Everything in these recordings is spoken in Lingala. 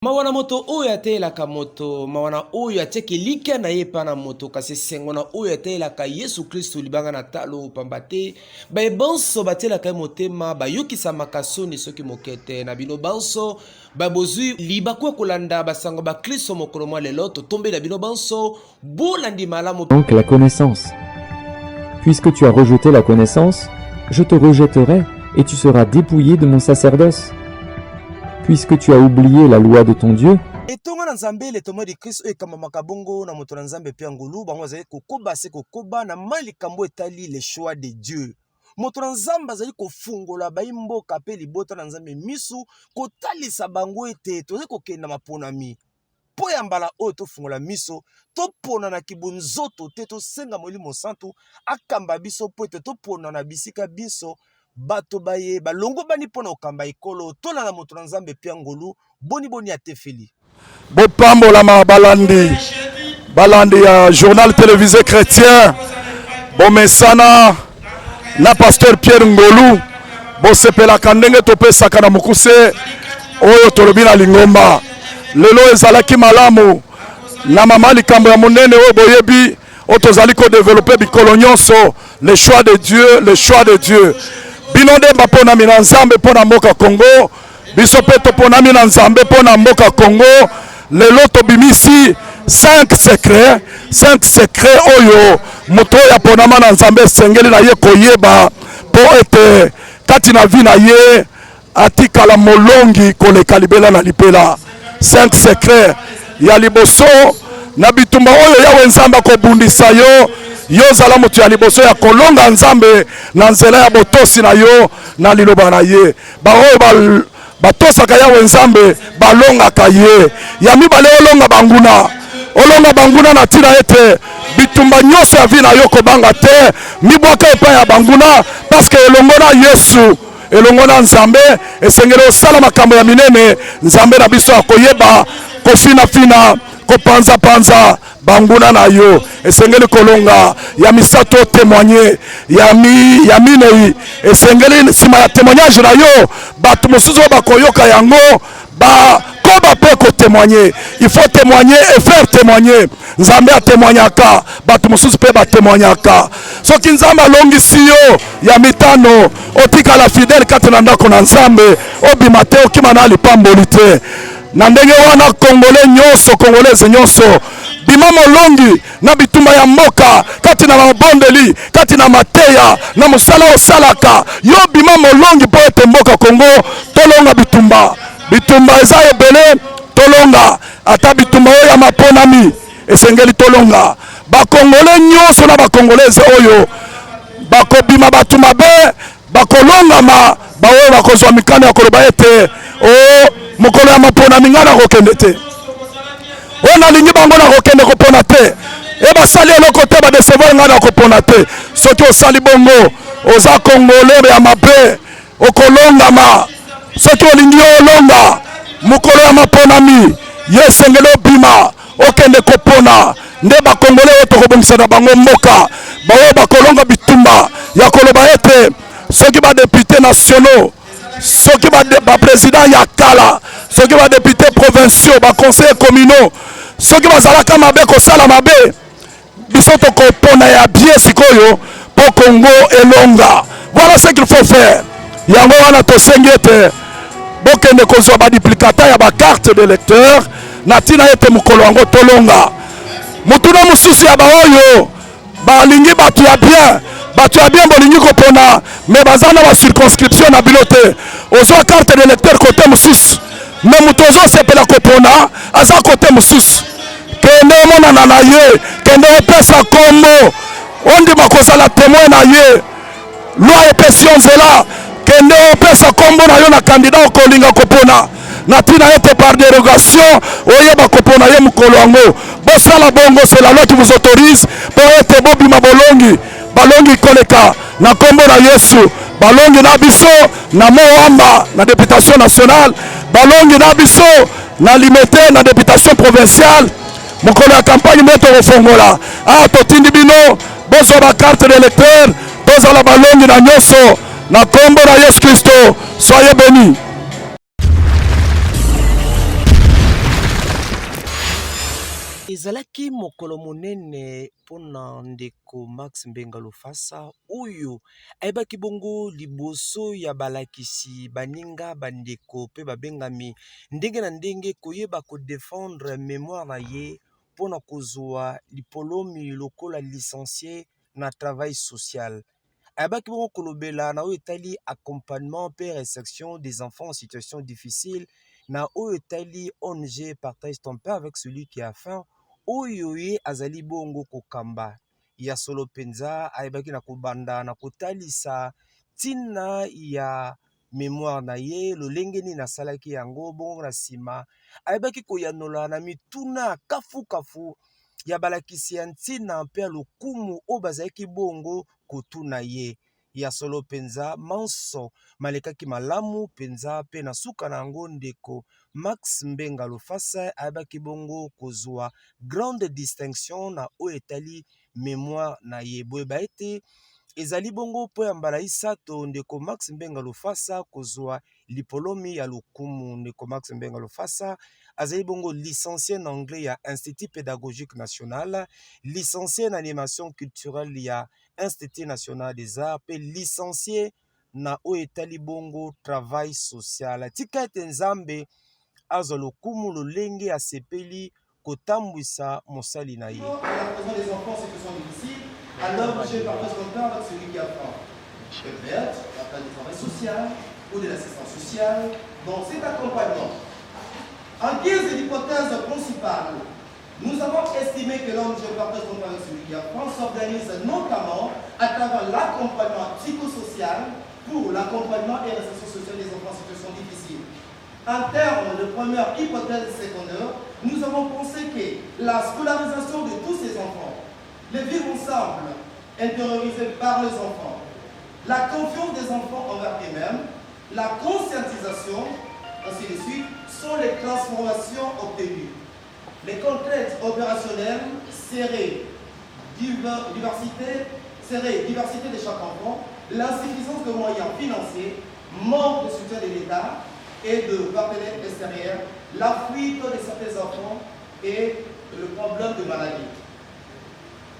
Mawana moto oyo atelaka moto, mawana oyo ateki likia na ye pana moto, kasi sengona oyo atelaka Yesu Kristo libanga na talo pambate, ba banso batelaka motema, ba yokisa makasoni soki mokete na bino banso, ba bozui libakwa kolanda basango ba Kristo mokolo mwa lelo to tombe na bino banso, bolandi malamu. Donc la connaissance. Puisque tu as rejeté la connaissance, je te rejetterai et tu seras dépouillé de mon sacerdoce. Puisque tu as oublié la loi de ton Dieu, etonga na nzambe le tomo di Kristo ekama makabongo na moto na nzambe pe ngulu bango azali kokoba se kokoba na mali kambo etali le choix de Dieu. Moto na nzambe azali kofungola baimboka pe libota na nzambe misu kotalisa bango ete tozali kokenda maponami. Po ya mbala oyo tofungola miso topona na kibunzoto te tosenga molimo santu akamba biso po ete topona na bisika biso bato baye balongo bani pona okamba ekolo tola na moto na nzambe pe ngolu boni atefeli bopambola ma balandi ya journal télévisé chrétien bomesana na pasteur Pierre Ngolu bosepelaka ndenge topesaka na mokuse oyo tolobi na lingomba lelo ezalaki malamu na mama likambo ya monene oyo boyebi oyo tozali kodevelope bikolo nyonso le choix de Dieu bino nde baponami na nzambe mpona mboka Congo biso mpe toponami na nzambe mpona mboka Congo lelo tobimisi 5 secret oyo moto oyo aponama na nzambe esengeli na ye koyeba mpo ete kati na vi na ye atikala molongi koleka libela na lipela 5 secret ya liboso na bitumba oyo yawe nzambe akobundisa yo yozala moto ya liboso ya kolonga nzambe na nzela ya botosi na yo na liloba na ye baoyo batosaka yawe nzambe balongaka ye ya mibale olonga banguna na tina ete bitumba nyonso ya vi na yo kobanga te mibwaka epai ya banguna paske elongo na Yesu elongo na nzambe esengeli osala makambo ya minene nzambe na biso akoyeba kofinafina kopanza banguna na yo esengeli kolonga ya misato témoigner ya minei esengeli sima ya témoignage na yo bato mosusu bakoyoka yango koba pe ko témoigner il faut témoigner et faire témoigner nzambe a témoignaka bato mosusu pe ba témoignaka soki nzambe alongisi yo ya mitano otikala fidèle kati na ndako na nzambe obima te okima na lipamboli te na ndenge wana congolaise nyonso bima molongi na bitumba ya mboka kati na mabondeli kati na mateya na mosala osalaka yo bima molongi po ete mboka Congo tolonga bitumba eza ebele tolonga ata bitumba oyo ya maponami esengeli tolonga bakongole nyonso na bakongolese oyo bakobima bato mabe bakolongama baoyo bakozwa mikano ya koloba ete mokolo ya maponami nga na kokende te oyo nalingi bango na kokende kopona te basali eloko te badesevoir nga na kopona te soki osali bongo oza kongole ya mabe okolongama soki olingi olonga mokolo ya maponami ye esengeli obima okende kopona nde bakongole oyo tokobongisa na bango mboka baoyo bakolonga bitumba ya koloba ete soki badepute nationaux soki baprésident ya kala soki badepute provinciaux baconseiller communaux soki bazalaka mabe kosala mabe biso tokopona ya bien sikoyo po Congo elonga voilà ce qu'il faut faire yango wana tosengi ete bokende kozwa baduplicata ya bakarte de lecteur na tina ete mokolo yango tolonga mutuna mosusu ya baoyo balingi bato ya bien bolingi kopona me baza na bacirconscription na bino te ozwa carte de lecteur kote mosusu me moto ozosepela kopona aza kote mosusu kende omonana na ye kende opesa kombo ondima kozala témoin na ye loi epesi yo nzela kende opesa kombo na yo na kandida okolinga kopona na tina ete par dérogation oyeba kopona ye mokolo yango bosala bongo c'est la loi qui vous autorise po ete bobima balongi koleka na kombo na Yesu balongi na biso na Moamba na députation nationale balongi na biso na Limete na députation provinciale mokolo ya campagne moto kofongola totindi bino bozwa bakarte de lecteur tozala balongi na nyonso na kombo na Yesu Kristo soyez bénis. ezalaki mokolo monene mpona ndeko Max Mbenga Lofasa oyo ayebaki bongo liboso ya balakisi baninga bandeko mpe babengami ndenge na ndenge koyeba kodefendre mémoire na ye mpona kozwa dipolomi lokola licencié na travail social. Ayebaki bongo kolobela na oyo etali accompagnement mpe réception des enfants en situation difficile na oyo etali ONG Partage ton pain avec celui qui a faim oyo ye azali bongo kokamba ya solo penza. Ayebaki na kobanda na kotalisa ntina ya mémoire na ye lolenge nini asalaki yango bongo na nsima ayebaki koyanola na mituna kafu ya balakisi ya ntina mpe ya lokumu oyo bazalaki bongo kotuna ye ya solo penza manso malekaki malamu penza mpe na suka na yango ndeko Max Mbenga Lofasa ayebaki bongo kozwa grande distinction na oyo etali mémoire na ye. Boyeba ete ezali bongo mpo ya mbala isato ndeko Max Mbenga Lofasa kozwa lipolomi ya lokumu. Ndeko Max Mbenga Lofasa azali bongo licencié en anglais ya Institut Pédagogique National, licencié en animation culturelle ya Institut National des Arts, pe licencié na oyo etali bongo travail social. Tika ete Nzambe azwa lokumu lolenge asepeli kotambwisa mosali na ye. La présence des enfants en situation difficile, alors j'ai partage mon temps avec celui qui apprend. Je peux être la place du travail social ou de l'assistance sociale. Donc cet accompagnement. En guise d'hypothèse principale, nous avons estimé que l'homme je partage mon temps avec celui qui apprend s'organise notamment à travers l'accompagnement psychosocial pour l'accompagnement et la réinsertion sociale des enfants en situation difficile. En termes de première hypothèse secondaire, nous avons pensé que la scolarisation de tous ces enfants, le vivre ensemble, intériorisé par les enfants, la confiance des enfants envers eux-mêmes, la conscientisation, ainsi de suite, sont les transformations obtenues. Les contraintes opérationnelles seraient diversité de chaque enfant, l'insuffisance de moyens financiers, manque de soutien de l'État et de partenaires extérieurs, la fuite de certains enfants et le problème de maladie.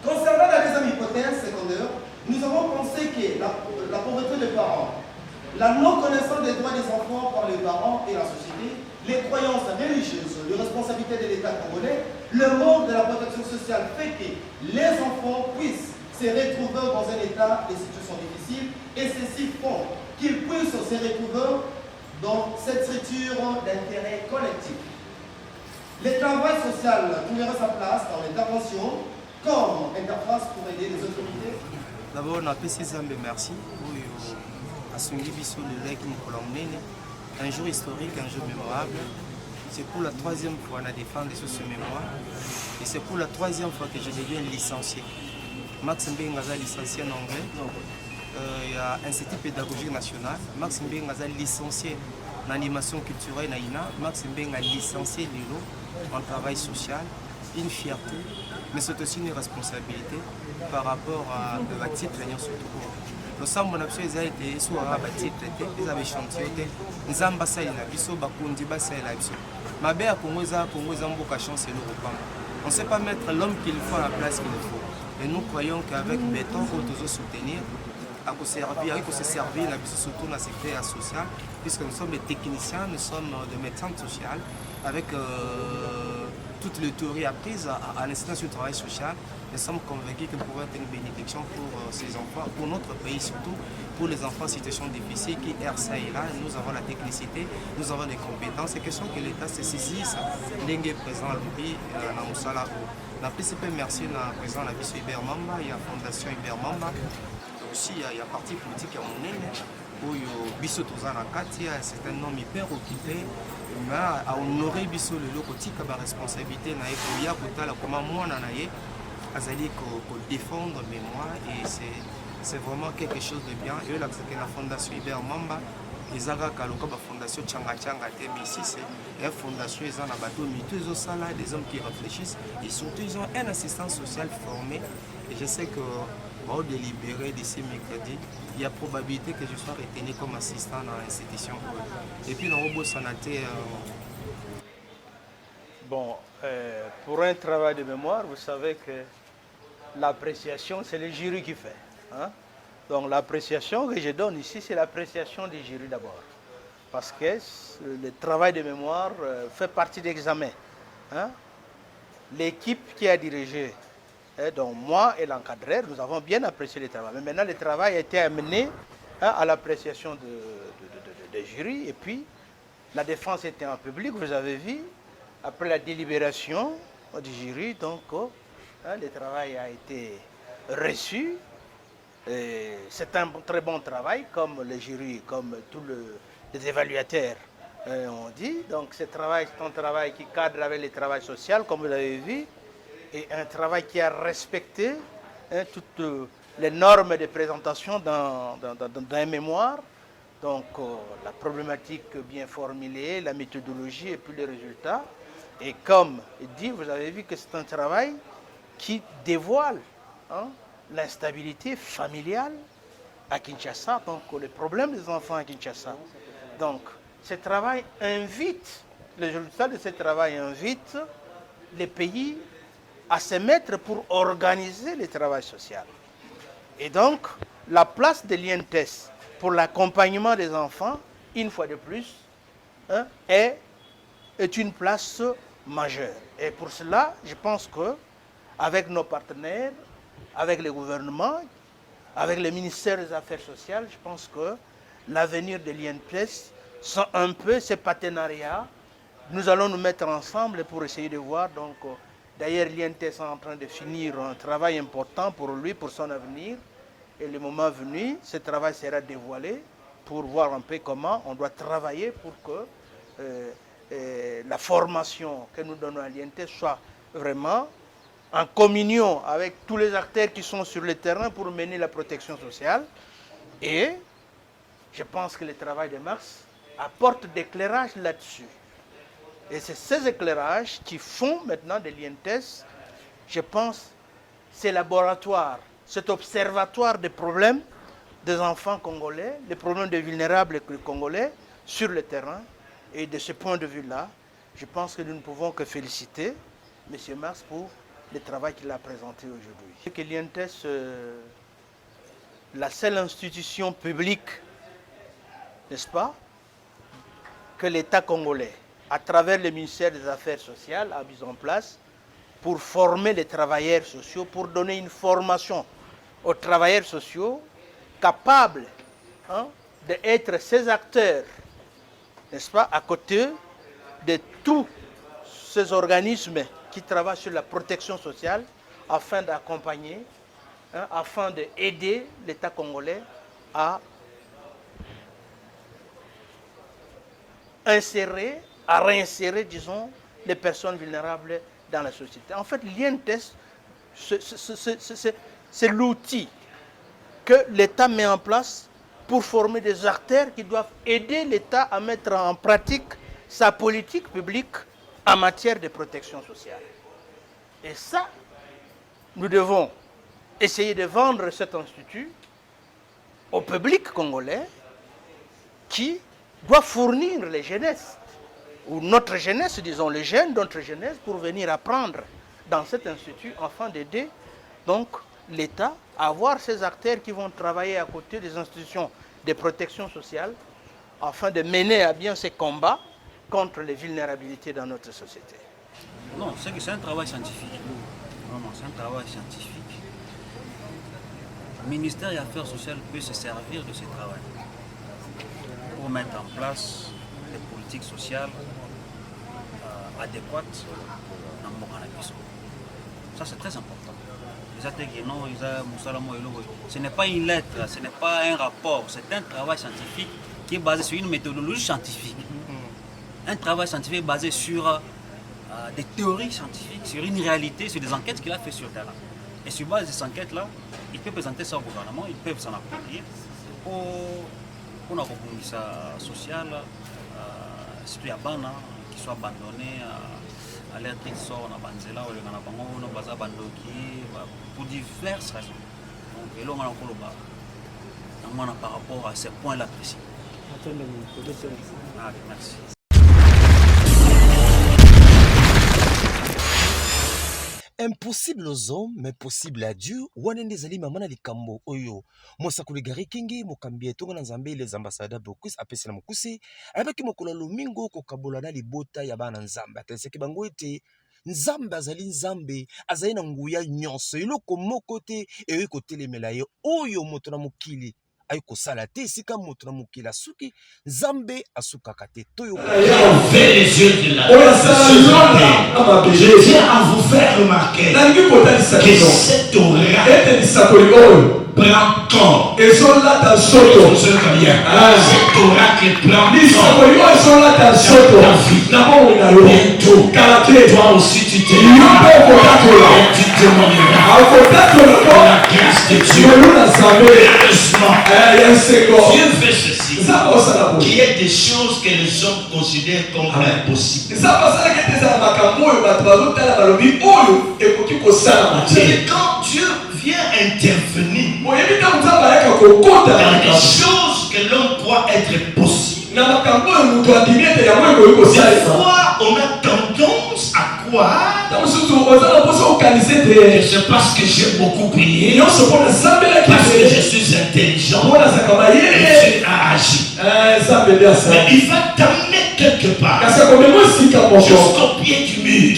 Concernant la deuxième hypothèse secondaire, nous avons pensé que la pauvreté des parents, la non-connaissance des droits des enfants par les parents et la société, les croyances religieuses, les responsabilités de l'État congolais, le manque de la protection sociale fait que les enfants puissent se retrouver dans un état de situation difficile et ceci font qu'ils puissent se retrouver dans cette structure d'intérêt collectif. Le travail social trouverait sa place dans l'intervention comme interface pour aider les autorités. D'abord, on appelle ces Zambé merci pour assumer le lait qui un jour historique, un jour mémorable. C'est pour la troisième fois qu'on a défendu ce mémoire et c'est pour la troisième fois que je deviens licencié. Max Mbenga est licencié en anglais. Il y a Institut Pédagogique National. Max Mbenga est licencié en animation culturelle na INA. Max Mbenga est licencié en travail social. Une fierté, mais c'est aussi une responsabilité par rapport à la titre surtout. Nous sommes en absolu été sur la titre, ils avaient chanté, nous avons passé la biso, bakundi passé la biso. Ma belle Congo a chance et nous on ne sait pas mettre l'homme qu'il faut à la place qu'il faut. Et nous croyons qu'avec béton, on doit soutenir. À se servir surtout dans le secteur social, puisque nous sommes des techniciens, nous sommes des médecins sociaux, avec toute les théories apprises à l'instant du travail social. Nous sommes convaincus que nous pouvons être une bénédiction pour ces enfants, pour notre pays surtout, pour les enfants en situation difficile qui errent ça et là. Nous avons la technicité, nous avons des compétences. C'est question que l'État se saisisse, l'Engue présent à l'Obi, dans Moussala. La PCP, merci à président de la Bisso Hubert Mamba, il y a la Fondation Hubert Mamba. Aussi, il y a parti politique à Monene, où Bisso Tozana Kati, c'est un homme hyper occupé, mais à honorer Bisso le locotique à la responsabilité, il y a comment moi, Azali pour défendre mémoire et c'est vraiment quelque chose de bien. Et là, c'est la Fondation Hubert Mamba, ils ont la Fondation Tchanga Tchanga TM6, et la Fondation ils ont la bateau, ils ont des hommes qui réfléchissent et surtout ils ont un assistant social formé. Et je sais que au délibéré d'ici mercredi, il y a probabilité que je sois retenu comme assistant dans l'institution. Et puis dans le Sanaté. Bon, pour un travail de mémoire, vous savez que l'appréciation, c'est le jury qui fait. Hein? Donc l'appréciation que je donne ici, c'est l'appréciation du jury d'abord. Parce que le travail de mémoire fait partie de l'examen. Hein? L'équipe qui a dirigé, donc moi et l'encadreur, nous avons bien apprécié le travail. Mais maintenant, le travail a été amené à l'appréciation des jurys. Et puis, la défense était en public, vous avez vu. Après la délibération du jury, donc, le travail a été reçu. C'est un très bon travail, comme le jury, comme tous les évaluateurs ont dit. Donc, ce travail, c'est un travail qui cadre avec le travail social, comme vous l'avez vu, et un travail qui a respecté toutes les normes de présentation d'un mémoire. Donc, la problématique bien formulée, la méthodologie et puis les résultats. Et comme dit, vous avez vu que c'est un travail qui dévoile l'instabilité familiale à Kinshasa, donc les problèmes des enfants à Kinshasa. Donc, ce travail invite, le résultat de ce travail invite les pays à se mettre pour organiser le travail social. Et donc, la place de l'INTES pour l'accompagnement des enfants, une fois de plus, est une place majeure. Et pour cela, je pense qu'avec nos partenaires, avec le gouvernement, avec le ministère des Affaires sociales, je pense que l'avenir de l'INPS sont un peu ces partenariats. Nous allons nous mettre ensemble pour essayer de voir. Donc, d'ailleurs, l'INTS est en train de finir un travail important pour lui, pour son avenir. Et le moment venu, ce travail sera dévoilé pour voir un peu comment on doit travailler pour que la formation que nous donnons à l'INTS soit vraiment en communion avec tous les acteurs qui sont sur le terrain pour mener la protection sociale. Et je pense que le travail de Mars apporte d'éclairage là-dessus. Et c'est ces éclairages qui font maintenant de l'INTS, je pense, ces laboratoires, cet observatoire des problèmes des enfants congolais, les problèmes des vulnérables congolais sur le terrain. Et de ce point de vue-là, je pense que nous ne pouvons que féliciter M. Mars pour le travail qu'il a présenté aujourd'hui. Que l'INTS, la seule institution publique, n'est-ce pas, que l'État congolais, à travers le ministère des Affaires sociales, a mis en place pour former les travailleurs sociaux, pour donner une formation aux travailleurs sociaux capables d'être ces acteurs, n'est-ce pas, à côté de tous ces organismes qui travaillent sur la protection sociale afin d'accompagner, afin d'aider l'État congolais à réinsérer, disons, les personnes vulnérables dans la société. En fait, l'INTES, c'est l'outil que l'État met en place pour former des acteurs qui doivent aider l'État à mettre en pratique sa politique publique en matière de protection sociale. Et ça, nous devons essayer de vendre cet institut au public congolais qui doit fournir les jeunesses, ou notre jeunesse, disons les jeunes d'autres jeunesses, pour venir apprendre dans cet institut afin d'aider donc l'État à avoir ces acteurs qui vont travailler à côté des institutions de protection sociale afin de mener à bien ces combats contre les vulnérabilités dans notre société. Non, c'est un travail scientifique. Vraiment, c'est un travail scientifique. Le ministère des Affaires sociales peut se servir de ce travail pour mettre en place des politiques sociales adéquates dans le monde. Ça, c'est très important. Ce n'est pas une lettre, ce n'est pas un rapport, c'est un travail scientifique qui est basé sur une méthodologie scientifique. Un travail scientifique basé sur des théories scientifiques, sur une réalité, sur des enquêtes qu'il a fait sur le terrain. Et sur base de ces enquêtes-là, il peut présenter ça au gouvernement, ils peuvent s'en approprier pour la reconnaissance sociale, surtout à Bana, qui soit abandonné à l'air de sort, à Banzela, pour diverses raisons. Donc, et là, on a par rapport à ces points-là précis. Merci. Impossible aux hommes, mais possible à Dieu. Wanende zali mamana likambo oyo. Mosa kuligari kingi mokambi etonga na Nzambe les ambassadeurs bokus apesi na mokuse. Abaki mokolo lomingo ko kabola na libota ya bana Nzambe. Ateseki bango ete Nzambe azali Nzambe azali na nguya nyonso. Eloko moko te eyo kotelemela ye oyo moto na mokili. Aiko salate esika moto na mokili asuki Nzambe asukaka te toyo. Ouvrez les yeux de la je tiens à vous faire remarquer que cet oracle prend corps. Cet oracle prend corps. Bientôt, toi aussi tu témoigneras. Tu témoigneras la grâce de Dieu. Heureusement, Dieu fait ceci. Qu'il y ait des choses que les hommes considèrent comme impossibles. C'est quand Dieu vient intervenir dans des choses que l'homme croit être possible. Des fois, on a tendance à croire que c'est parce que j'ai beaucoup prié, parce que je suis intelligent, et Dieu a agi. Mais il va t'amener quelque part jusqu'au pied du mur.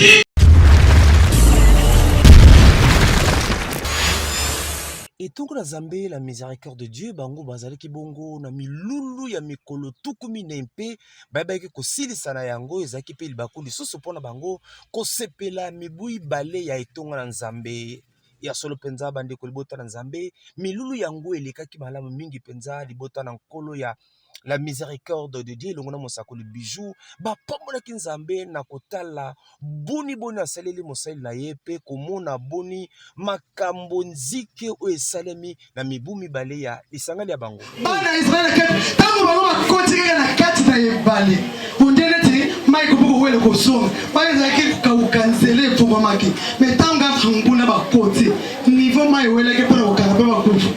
Et tout na Nzambe la miséricorde de Dieu bango bazali ki bongo na milulu ya mikolo tukumi nempe bayaki kosilisa na yango ezaki pe libaku lisusu pona bango kosepela mibui bale ya etonga na Nzambe ya solo penza bande ko libota na Nzambe milulu yango elekaki malamu mingi penza libota na nkolo ya la miséricorde de Dieu longona mosako le bijou ba pomona ki Nzambe na kotala boni asaleli mosali na ye pe komona boni makambo nzike o esalemi na mibumi bale ya lisanga ya bango bana Israël ke tango bango bakotika na kati na yebale undele ti mai ko buko wele ko songa bana zaki ka ukansele pour mamaki mais tanga funguna bakoti niveau mai wele ke pour okanga ba kufu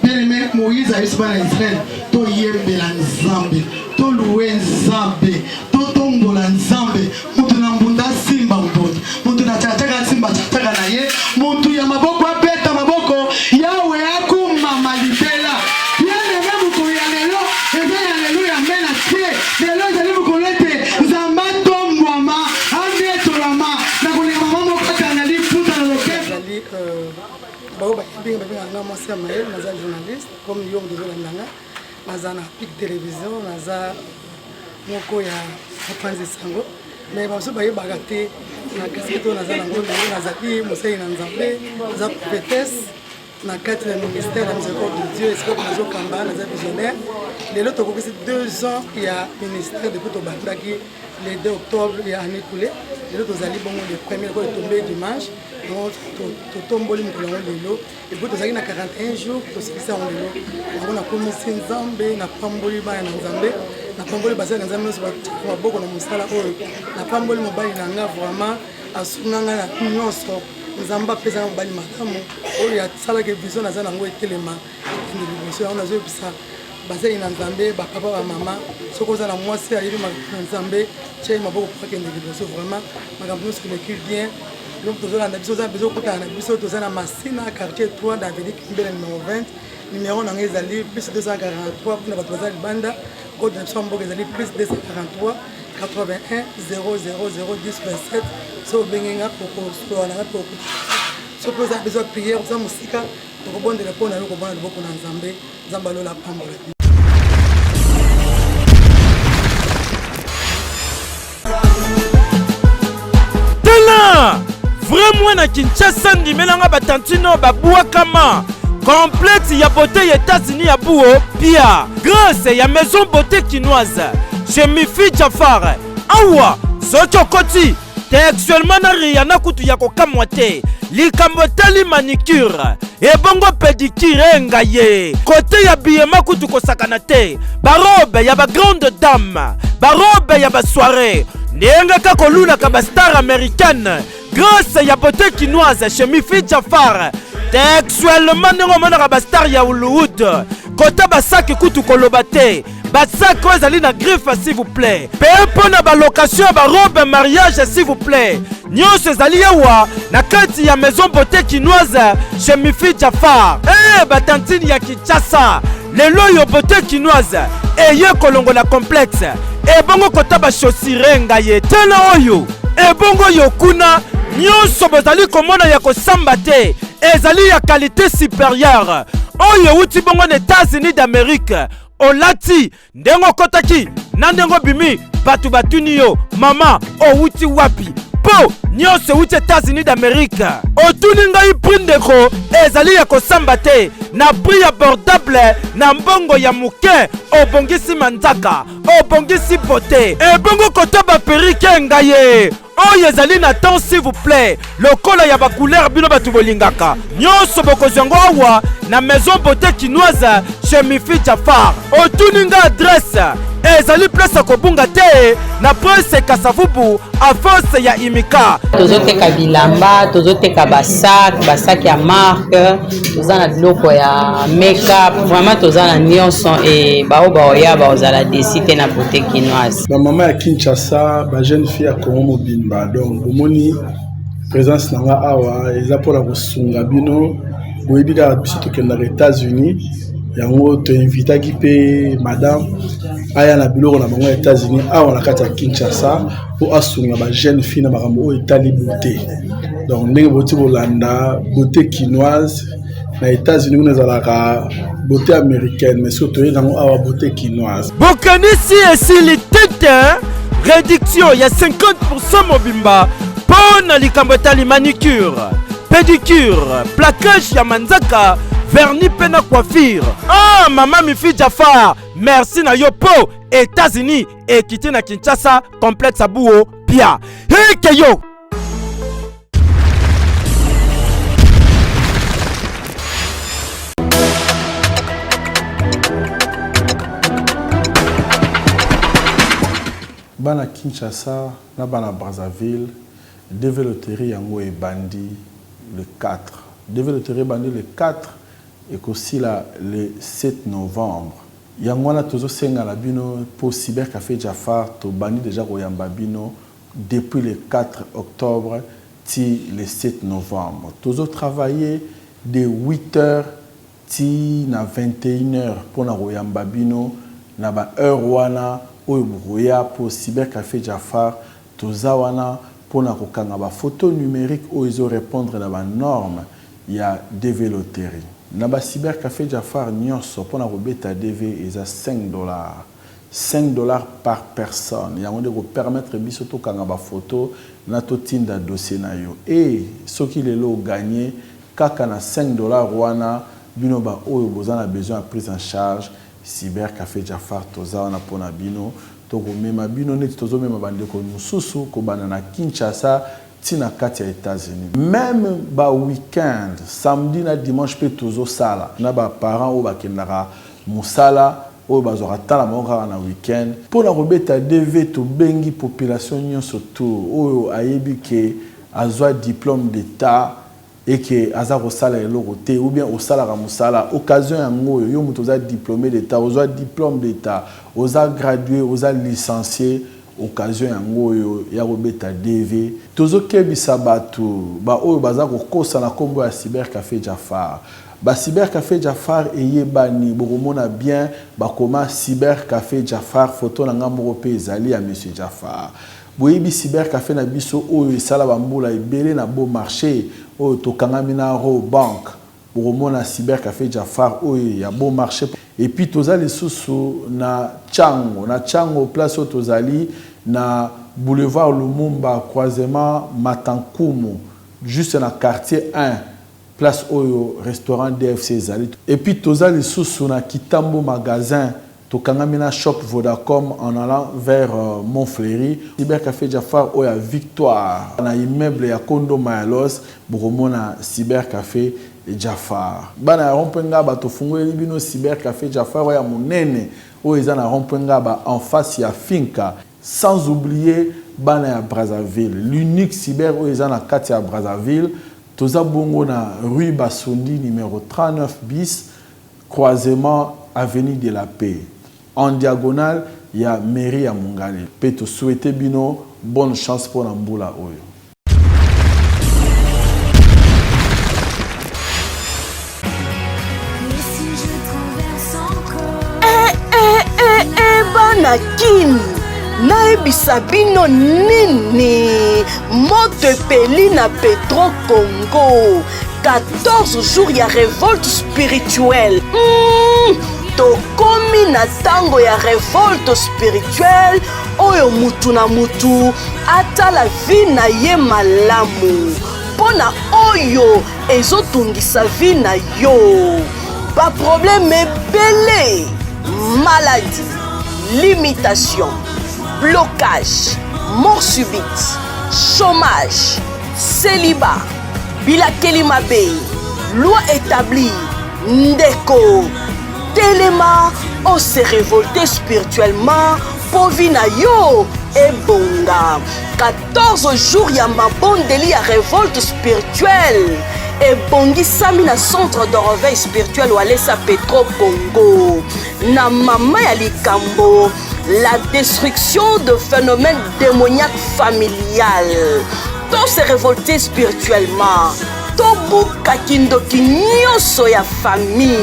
bien-aimé Moïse a eu ce bana Israël to yembela Nzambe to louer Nzambe to tombola Nzambe mutu na mbunda simba mboto mutu na tataka simba tataka na ye mutu ya maboko apeta maboko yawe akuma malibela bien-aimé mutu ya lelo ebe ya lelo ya mena tie lelo zali mukolete Nzamba tombwama ande tolama na kulinga mama kaka na liputa na loketo zali je suis journaliste, comme je suis Pic Télévision, je suis mais je suis bagaté, je suis na 4 ministère de miséricorde de Dieu, est-ce que nous avons visionnaire. Les autres, c'est 2 ans, il y a un ministère depuis Tobandaki, le 2 octobre, il y a un écoulé. Les autres, les premiers jours tombés dimanche, donc tomboli mkolongo lelo, et puis tozaki na 41 jours, tosikisa ngelo. On a commis Nzambe, na pamboli ba na Nzambe, na pamboli ba na Nzambe so ba boko na musala oyo. Na pamboli mobali na nga vraiment asunanga na nyonso. Nzamba pesa mobali matamu oyo ya sala ke vision na za nango etelema ni vision on a zo bisa basé na Nzambe ba papa ba mama soko za na mwasi ali ma Nzambe chez maboko kwa ke ndi vision vraiment makambo se le bien donc tozola na biso za biso kota na biso tozana masina quartier 3 d'Avenue Kimbele numéro 20 numéro na ngezali plus 243 pour na bato za libanda code de chambre ngezali plus 243 81 00 010 27 so bengenga poko so na poko so poza besoin prière za musika to bonde le pona ko bona boko na Nzambe Nzamba lola pambola. Tala vraiment na Kinshasa ndimelanga batantino babuakama complète ya beauté ya États-Unis ya buo pia grâce ya maison beauté chinoise chez Mifi Jafar awa socho koti te actuellement na Rihanna kutu ya kokamwa te likambo tali manicure e bongo pedicure ngaye côté ya biema kutu kosakana te barobe ya ba grande dame barobe ya ba soirée nenga ka koluna ka ba star américaine grâce ya beauté chinoise chez Mifi Jafar textuellement nengo mona ka ba star ya Hollywood côté ba sac kutu koloba te basak oyo ezali na griffe s'il vous plaît. Mpe mpo na balocation ya barobe mariage s'il vous plaît. Nyonso ezali awa na kati ya maison beauté chinoise chez Mifi Jafar. Batantine ya Kinshasa lelo yo beauté chinoise eye kolongola complexe ebongo kota bachaussure ngai tena oyo ebongo yo kuna nyonso bozali komona ya kosamba te ezali ya qualité supérieure oyo uti bongo na États-Unis d'Amérique olati ndengo kotaki na ndengo bimi batu batuni yo mama outi wapi po nyonso uti États-Unis d'Amérique otuni ngai prix ndeko ezali ya kosamba te na prix abordable na mbongo ya muke obongisi manzaka obongisi beauté ebongo kota baperike ngaye oyo ezali na temps s'il vous plaît lokola ya bacouleur bino batu bolingaka nyonso bokozwango awa na maison beauté chinoise chez Mifi Jafar otuni nga adresse ezali place ya kobunga te na prince Kasavubu avance ya imika tozoteka bilamba tozoteka basak ya marque toza na biloko ya make-up vraiment toza na nyonso e bao baoya baozala desi te na beauté chinoise bamama ya Kinshasa bajeune fille ya Congo mobimba donc bomoni présence nanga awa eza mpona kosunga bino boyebi kaka biso tokendaka États-Unis yango toinvitaki mpe madame aya na biloko na bango ya États-Unis awa na kati ya Kinshasa po asunga bajeune fille na makambo oyo etali beauté donc ndenge boti kolanda beauté chinoise na États-Unis kuna ezalaka beauté américaine mais surtout toyei nango awa beauté chinoise bokanisi esili tete réduction ya 50% mobimba mpo na likambo etali manicure pédicure plaquage ya manzaka vernis mpe na coiffure mama Mifi Jafar merci na yo po États-Unis ekiti na Kinshasa complexe abuo pia heke yo bana Kinshasa na bana Brazzaville développerie yango e bandi le 4 développerie bandi le 4 et aussi le 7 novembre yango wana tozosenga la bino pour Cybercafé Jafar to bandi déjà koyamba bino depuis le 4 octobre ti le 7 novembre tozo travailler de 8h ti na 21h pour na koyamba bino na ba heure wana oyo boya pour Cybercafé Jafar toza wana pour na kokanga ba photo numérique oyo ezo répondre na ba norme ya développerie na ba Cybercafé Jafar nyonso pour na kobeta DV eza $5 $5 par personne yango de ko permettre biso to kanga ba photo na to tinda dossier na yo et soki lelo gagner kaka na $5 wana bino ba oyo bozana besoin de prise en charge Cybercafé Jafar toza wana pona bino toko mema bino neti tozo mema bandeko mususu ko bana na Kinshasa tina kati ya États-Unis même ba weekend samedi na dimanche pe tozo sala na ba parents o ba kendaka musala o bazora tala monga na weekend pona kobeta DV to bengi population nyonso to oyo ayebi ke azwa diplôme d'état et que azako sala eloko te ou bien au sala musala occasion yango yo muto za diplômé d'état oza diplôme d'état oza gradué oza licencié occasion yango yo ya kobeta DV tozo kebisa batu ba oyo bazako kosa na kombo ya Cybercafé Jafar ba Cybercafé Jafar eyebani bokomona bien bakoma Cybercafé Jafar photo na ngambo pe ezali ya monsieur Jafar boyebi Cybercafé na biso oyo esala bambula ebele na beau marché oyo tokangami na Bank bokomona Cybercafé Jafar oyo ya beau marché et puis tozali susu na Tchango place oyo tozali na boulevard Lumumba croisement Matankumu juste na quartier 1 place oyo restaurant DFC zali et puis tozali susu na Kitambo magasin Tokangamina shop Vodacom en allant vers Montfleury. Cybercafé Jafar oya Victoire. Na immeuble ya Kondo Mayalos, Boromona Cybercafé Jafar. Bana rompenga ba tofungwe bino Cybercafé Jafar oya monene. Oya na rompenga ba en face ya Finka. Sans oublier bana ya Brazzaville. L'unique cyber oya na kati ya Brazzaville. Toza bongo na rue Basundi numéro 39 bis, croisement Avenue de la Paix. en diagonale, il y a mairie à Mongale. Peut-être souhaiter bino bonne chance pour Namboula Oyo. Banakin naebisa bino nini moto epeli na Petro Congo 14 jours ya révolte spirituelle. Tokomi na tango ya révolte spirituelle oyo mutu na mutu atala vi na ye malamu pona oyo ezotungisa vi na yo. Ba problème ebele, maladie, limitation, blocage, mort subite, chômage, célibat, bilakeli mabe, loi établie, ndeko, telema, on s'est révolté spirituellement, povina yo, ebonga. 14 jours ya mabondeli ya révolte spirituelle. Ebongi sami na centre de réveil spirituel Walesa Petro Congo. Na mama ya likambo, la destruction de phénomènes démoniaques familiales. Tous se révolter spirituellement. Tobuka kindoki nyonso ya famille.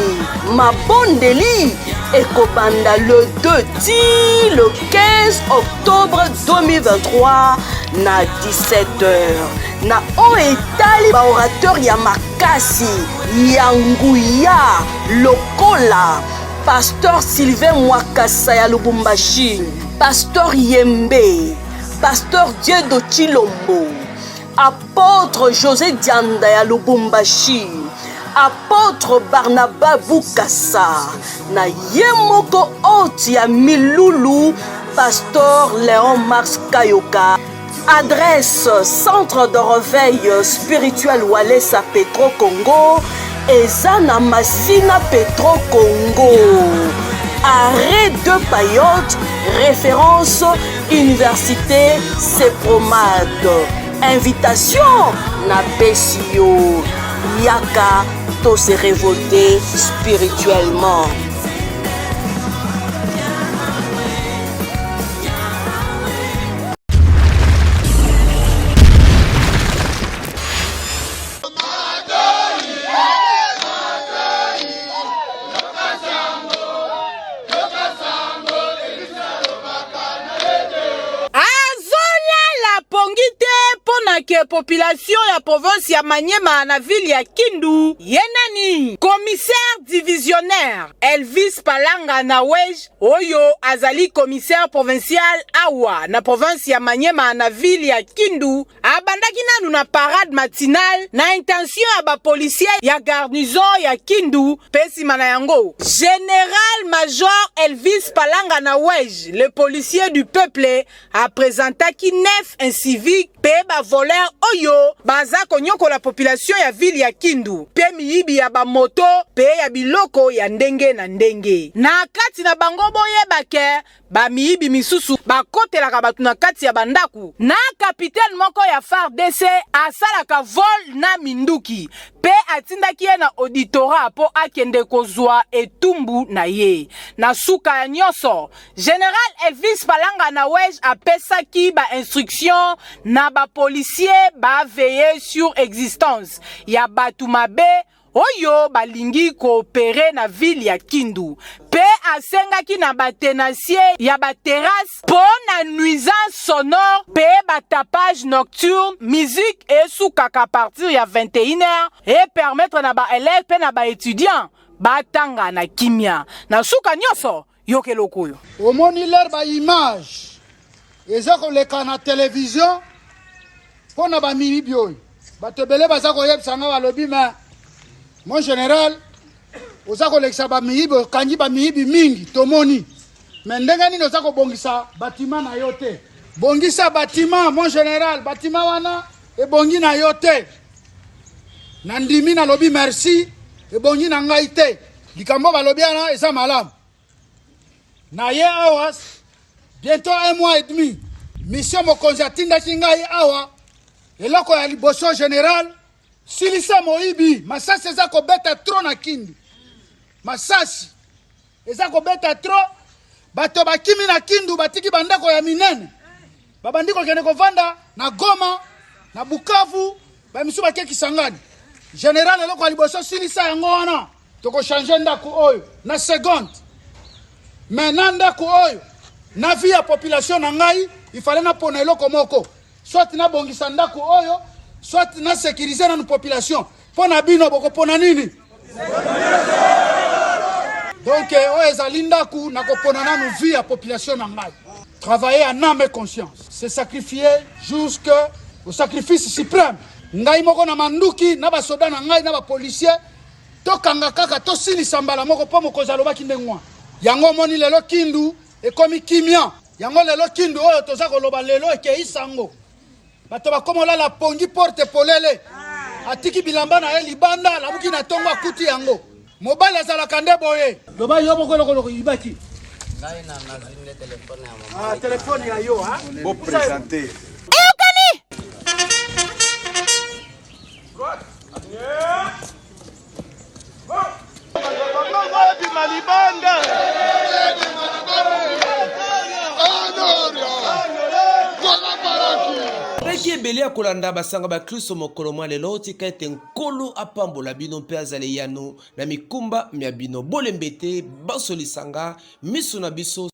Mabondeli ekobanda le 2 ti le 15 octobre 2023 na 17h. Na o etali ba orateur ya makasi ya nguya lokola Pasteur Sylvain Mwakasa ya Lubumbashi, Pasteur Yembe, Pasteur Dieu Chilombo, Apôtre José Dianda ya Lubumbashi, Apôtre Barnaba Bukasa, na yemoko oti ya Milulu, Pasteur Léon Marx Kayoka. Adresse Centre de réveil spirituel Walesa Petro Congo, Ezana Massina Petro Congo. Arrêt de Payotte, référence Université Sepromad. Invitation na Bessio. Yaka, to se révolter spirituellement. Population ya province ya Maniema na ville ya Kindu yenani commissaire divisionnaire Elvis Palanga na Wej oyo azali commissaire provincial awa na province ya Maniema na ville ya Kindu abandaki nanu na parade matinale na intention ya ba policier ya garnison ya Kindu pesi mana yango général major Elvis Palanga na Wej le policier du peuple a présentaki 9 inciviques pe ba voleur oyo baza konyoko la population ya ville ya Kindu pe miyibi ya ba moto pe ya biloko ya ndenge na ndenge na kati na bango boyeba ke ba miyibi misusu bakotelaka batu na kati ya bandaku na capitaine moko ya FARDC asalaka vol na minduki pe atindaki ye na auditorat po akende kozwa etumbu na ye na suka ya nyonso général Elvis Palanga na Wej apesaki ba instruction na ba policier ba veiller sur existence ya batu mabe oyo balingi coopérer na ville ya Kindu pe asengaki na batenancier ya baterrasse po na nuisance sonore pe batapage nocturne musique esukaka partir ya 21h et permettre na ba élèves pe na ba étudiants batanga na kimia na suka nyonso yoke lokoyo omoni ler ba image eza koleka na télévision pona ba miyibi oyo bato ebele baza koyebisanga balobi me mon général oza kolekisa ba miyibi okangi ba miyibi mingi tomoni me ndenge nini oza kobongisa batima na yo te bongisa batima mon général batima wana ebongi na yo te na ndimi nalobi merci ebongi na ngai te likambo balobi wana eza malamu na ye awa bientôt 1 mois et demi mission mokonzi atindaki ngai awa eloko ya liboso général silisa moyibi masasi eza kobeta tro na Kindu masasi eza kobeta tro bato bakimi na Kindu batiki bandako ya minene babandi kokende kovanda na Goma na Bukavu bamisu bake Kisangani. Général eloko ya liboso silisa yango wana tokochange ndako oyo na seconde. Maintenant ndako oyo na vie ya population na ngai ifale na pona eloko moko soit na bongisa ndako oyo soit na sécuriser na population pona bino boko pona nini. Donc oyo ezali ndako na kopona na vie ya population na ngai. Travailler en âme et conscience, se sacrifier jusqu'au sacrifice suprême. Ngai moko na manduki na basoda na ngai na ba policier tokanga kaka tosilisa mbala moko po mokozi alobaki ndengwa. Yango moni lelo Kindu ekomi kimia. Yango lelo Kindu oyo toza koloba lelo ekei sango. Bato bakomola la pongi porte polele. Atiki bilamba na ye libanda labuki na tongo akuti yango. Mobile azalaka nde boye. Loba yo moko loko ibaki. Ngai na nazinde telefone ya mama. Ah, telefone ya yo ha. Beau présenter. Reki ebele ya kolanda basanga ba Kristo mokolo mwa lelo tika ete nkolo apambola bino mpe azale yano na mikumba mya bino bolembete basolisanga miso na biso